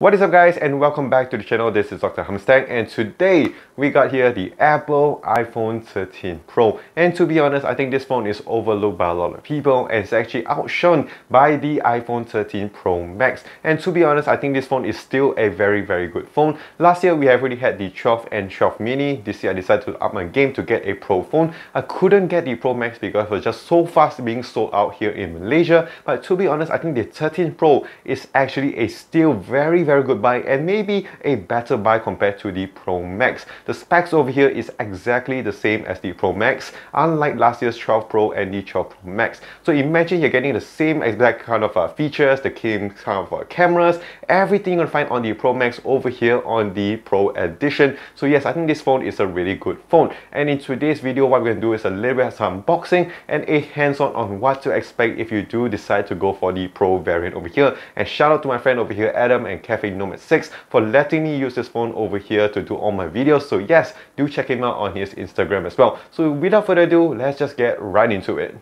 What is up guys, and welcome back to the channel. This is Dr. Hamstang, and today we got here the Apple iPhone 13 Pro. And to be honest, I think this phone is overlooked by a lot of people and it's actually outshone by the iPhone 13 Pro Max. And to be honest, I think this phone is still a very good phone. Last year we have already had the 12 and 12 mini. This year I decided to up my game to get a Pro phone. I couldn't get the Pro Max because it was just so fast being sold out here in Malaysia. But to be honest, I think the 13 Pro is actually a still very good buy and maybe a better buy compared to the Pro Max. The specs over here is exactly the same as the Pro Max, unlike last year's 12 Pro and the 12 Pro Max. So imagine you're getting the same exact kind of features, the same kind of cameras, everything you're gonna find on the Pro Max over here on the Pro Edition. So yes, I think this phone is a really good phone. And in today's video, what we're gonna do is a little bit of some unboxing and a hands-on on what to expect if you do decide to go for the Pro variant over here. And shout out to my friend over here, Adam and Cafe Nomad 6, for letting me use this phone over here to do all my videos. So yes, do check him out on his Instagram as well. So without further ado, let's just get right into it.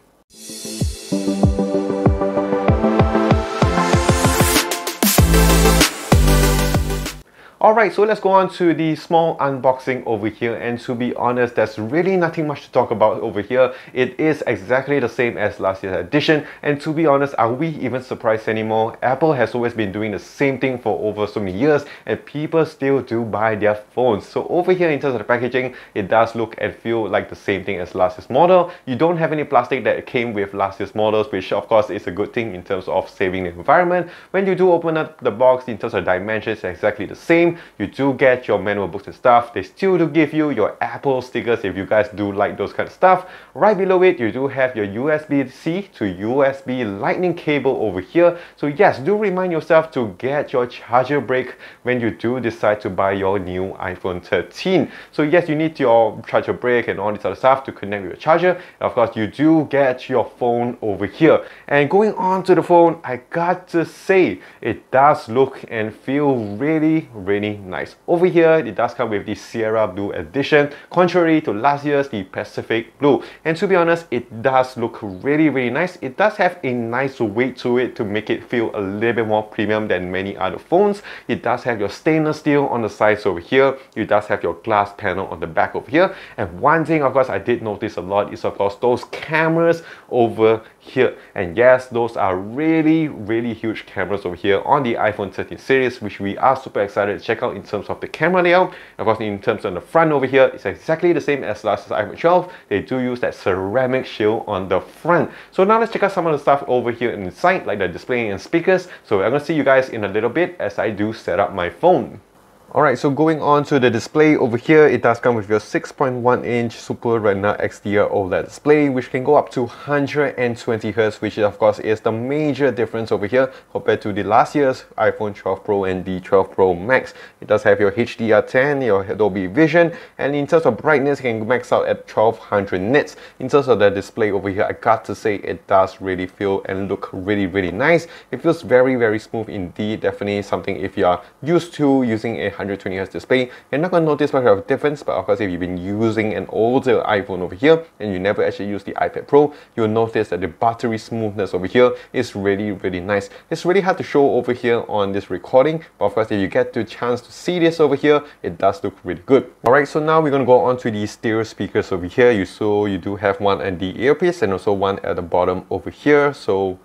Alright, so let's go on to the small unboxing over here, and to be honest, there's really nothing much to talk about over here. It is exactly the same as last year's edition, and to be honest, are we even surprised anymore? Apple has always been doing the same thing for over so many years and people still do buy their phones. So over here in terms of the packaging, it does look and feel like the same thing as last year's model. You don't have any plastic that came with last year's models, which of course is a good thing in terms of saving the environment. When you do open up the box, in terms of dimensions, it's exactly the same. You do get your manual books and stuff. They still do give you your Apple stickers if you guys do like those kind of stuff. Right below it, you do have your USB-C to USB lightning cable over here. So yes, do remind yourself to get your charger brick when you do decide to buy your new iPhone 13. So yes, you need your charger brick and all this other stuff to connect with your charger. And of course, you do get your phone over here. And going on to the phone, I got to say, it does look and feel really nice. Over here, it does come with the Sierra Blue edition, contrary to last year's the Pacific Blue. And to be honest, it does look really nice. It does have a nice weight to it to make it feel a little bit more premium than many other phones. It does have your stainless steel on the sides over here. It does have your glass panel on the back over here. And one thing, of course, I did notice a lot is, of course, those cameras over here. And yes, those are really huge cameras over here on the iPhone 13 series, which we are super excited to check out in terms of the camera layout. Of course, in terms of the front over here, it's exactly the same as last year's iPhone 12. They do use that ceramic shield on the front. So now let's check out some of the stuff over here inside, like the display and speakers. So I'm gonna see you guys in a little bit as I do set up my phone. Alright, so going on to the display over here, it does come with your 6.1-inch Super Retina XDR OLED display, which can go up to 120Hz, which of course is the major difference over here compared to the last year's iPhone 12 Pro and the 12 Pro Max. It does have your HDR10, your Dolby Vision, and in terms of brightness, it can max out at 1200 nits. In terms of the display over here, I got to say it does really feel and look really nice. It feels very smooth indeed. Definitely something if you are used to using a 120Hz display, you're not going to notice much of a difference. But of course, if you've been using an older iPhone over here and you never actually use the iPad Pro, you'll notice that the buttery smoothness over here is really nice. It's really hard to show over here on this recording, but of course, if you get the chance to see this over here, it does look really good. Alright, so now we're going to go on to the stereo speakers over here. You do have one at the earpiece and also one at the bottom over here. So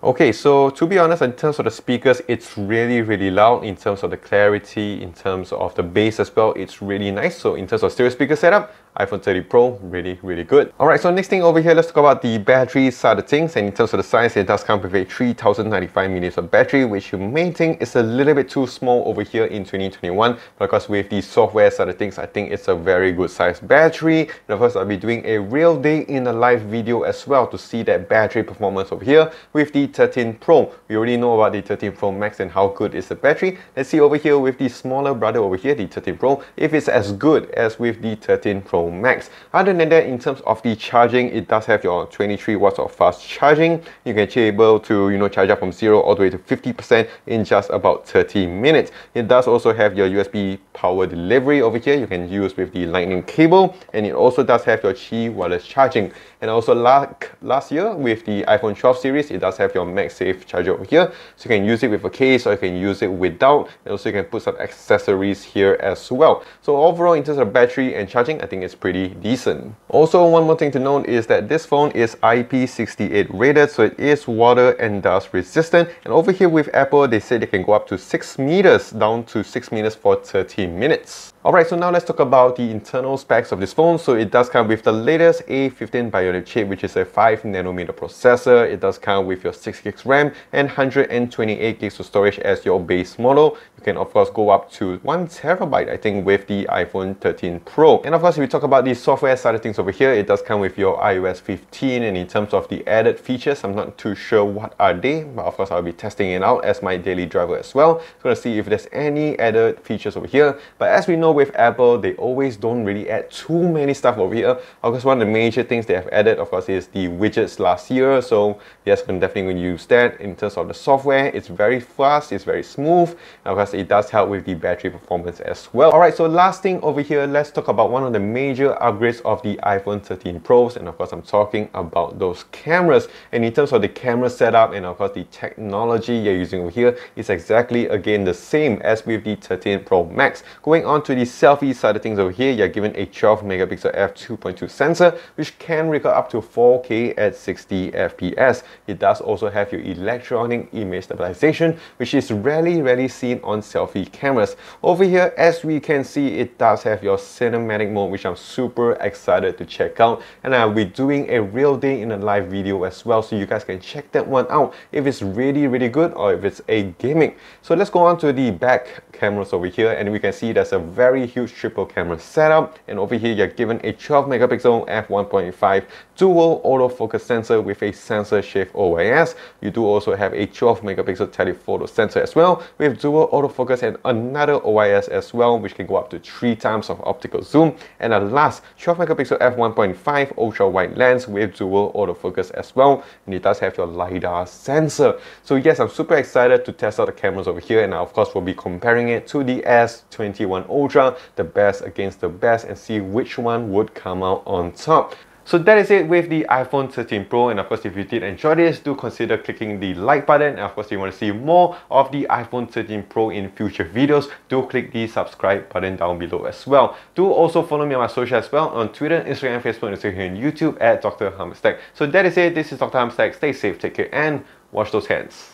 okay, so to be honest, in terms of the speakers, it's really loud. In terms of the clarity, in terms of the bass as well, it's really nice. So in terms of stereo speaker setup, iPhone 13 Pro, really good. Alright, so next thing over here, let's talk about the battery side of things. And in terms of the size, it does come with a 3095 mAh of battery, which you may think is a little bit too small over here in 2021. But of course, with the software side of things, I think it's a very good size battery. And of course, I'll be doing a real day in a live video as well to see that battery performance over here with the 13 Pro. We already know about the 13 Pro Max and how good is the battery. Let's see over here with the smaller brother over here, the 13 Pro, if it's as good as with the 13 Pro Pro Max. Other than that, in terms of the charging, it does have your 23 watts of fast charging. You can actually able to charge up from 0 all the way to 50% in just about 30 minutes. It does also have your USB power delivery over here. You can use with the lightning cable, and it also does have your Qi wireless charging. And also like last year with the iPhone 12 series, it does have your MagSafe charger over here, so you can use it with a case or you can use it without, and also you can put some accessories here as well. So overall, in terms of battery and charging, I think it's pretty decent. Also, one more thing to note is that this phone is IP68 rated, so it is water and dust resistant. And over here with Apple, they said they can go up to 6 meters, down to 6 meters for 30 minutes. Alright, so now let's talk about the internal specs of this phone. So it does come with the latest A15 Bionic chip, which is a 5nm processor. It does come with your 6GB RAM and 128GB of storage as your base model. You can of course go up to 1TB, I think, with the iPhone 13 Pro. And of course, if we talk about the software side of things over here, it does come with your iOS 15, and in terms of the added features, I'm not too sure what are they, but of course I'll be testing it out as my daily driver as well. So I'm going to see if there's any added features over here. But as we know with Apple, they always don't really add too many stuff over here. Of course, one of the major things they have added, of course, is the widgets last year. So yes, I'm definitely going to use that. In terms of the software, it's very fast, it's very smooth, and of course it does help with the battery performance as well. Alright, so last thing over here, let's talk about one of the major upgrades of the iPhone 13 Pros, and of course I'm talking about those cameras. And in terms of the camera setup and of course the technology you're using over here, is exactly again the same as with the 13 Pro Max. Going on to the selfie side of things over here, you're given a 12 megapixel f2.2 sensor, which can record up to 4K at 60 FPS. It does also have your electronic image stabilization, which is rarely seen on selfie cameras. Over here, as we can see, it does have your cinematic mode, which I'm super excited to check out, and I'll be doing a real day in a live video as well, so you guys can check that one out if it's really good or if it's a gimmick. So let's go on to the back cameras over here, and we can see there's a very huge triple camera setup, and over here you're given a 12 megapixel f1.5 dual autofocus sensor with a sensor shift OIS. You do also have a 12 megapixel telephoto sensor as well with dual autofocus and another OIS as well, which can go up to 3 times of optical zoom, and a last 12 megapixel f1.5 ultra wide lens with dual autofocus as well, and it does have your LiDAR sensor. So yes, I'm super excited to test out the cameras over here, and I of course will be comparing it to the S21 Ultra, the best against the best, and see which one would come out on top. So that is it with the iPhone 13 Pro, and of course if you did enjoy this, do consider clicking the like button, and of course if you want to see more of the iPhone 13 Pro in future videos, do click the subscribe button down below as well. Do also follow me on my social as well, on Twitter, Instagram, Facebook, and here on YouTube at Dr. Hammerstack. So that is it, this is Dr. Hammerstack, stay safe, take care, and wash those hands.